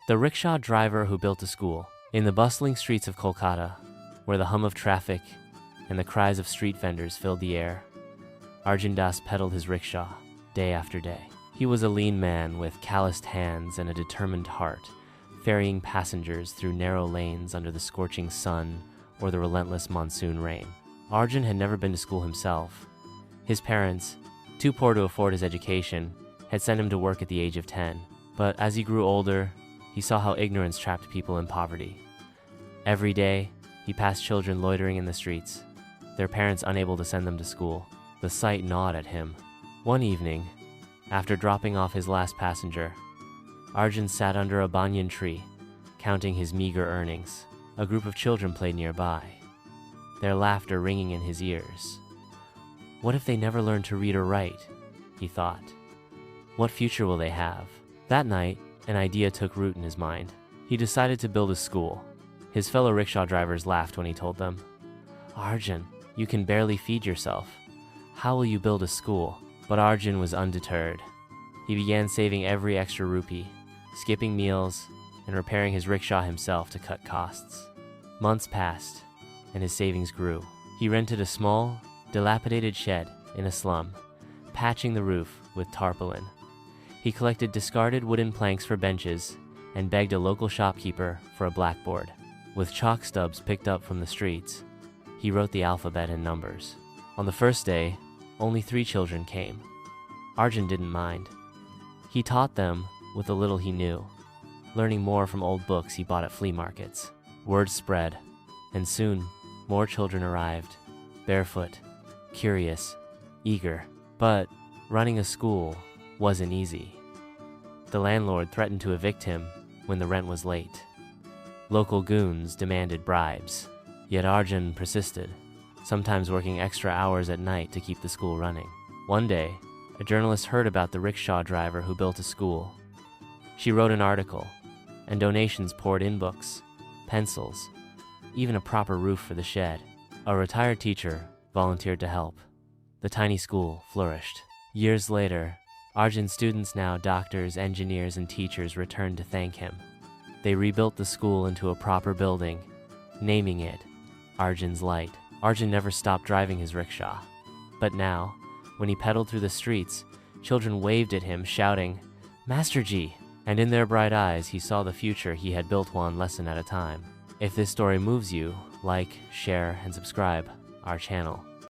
The rickshaw driver who built a school. In the bustling streets of Kolkata, where the hum of traffic and the cries of street vendors filled the air, Arjun pedaled his rickshaw day after day. He was a lean man with calloused hands and a determined heart, ferrying passengers through narrow lanes under the scorching sun or the relentless monsoon rain. Arjun had never been to school himself. His parents, too poor to afford his education, had sent him to work at the age of 10. But as he grew older, he saw how ignorance trapped people in poverty. Every day, he passed children loitering in the streets, their parents unable to send them to school. The sight gnawed at him. One evening, after dropping off his last passenger, Arjun sat under a banyan tree, counting his meager earnings. A group of children played nearby, their laughter ringing in his ears. What if they never learn to read or write? He thought. What future will they have? That night, an idea took root in his mind. He decided to build a school. His fellow rickshaw drivers laughed when he told them, "Arjun, you can barely feed yourself. How will you build a school?" But Arjun was undeterred. He began saving every extra rupee, skipping meals, and repairing his rickshaw himself to cut costs. Months passed, and his savings grew. He rented a small, dilapidated shed in a slum, patching the roof with tarpaulin. He collected discarded wooden planks for benches and begged a local shopkeeper for a blackboard. With chalk stubs picked up from the streets, he wrote the alphabet and numbers. On the first day, only 3 children came. Arjun didn't mind. He taught them with the little he knew, learning more from old books he bought at flea markets. Word spread, and soon more children arrived, barefoot, curious, eager. But running a school wasn't easy. The landlord threatened to evict him when the rent was late. Local goons demanded bribes, yet Arjun persisted, sometimes working extra hours at night to keep the school running. One day, a journalist heard about the rickshaw driver who built a school. She wrote an article, and donations poured in: books, pencils, even a proper roof for the shed. A retired teacher volunteered to help. The tiny school flourished. Years later, Arjun's students, now doctors, engineers, and teachers, returned to thank him. They rebuilt the school into a proper building, naming it Arjun's Light. Arjun never stopped driving his rickshaw. But now, when he pedaled through the streets, children waved at him, shouting, "Masterji!" And in their bright eyes, he saw the future he had built, one lesson at a time. If this story moves you, like, share, and subscribe our channel.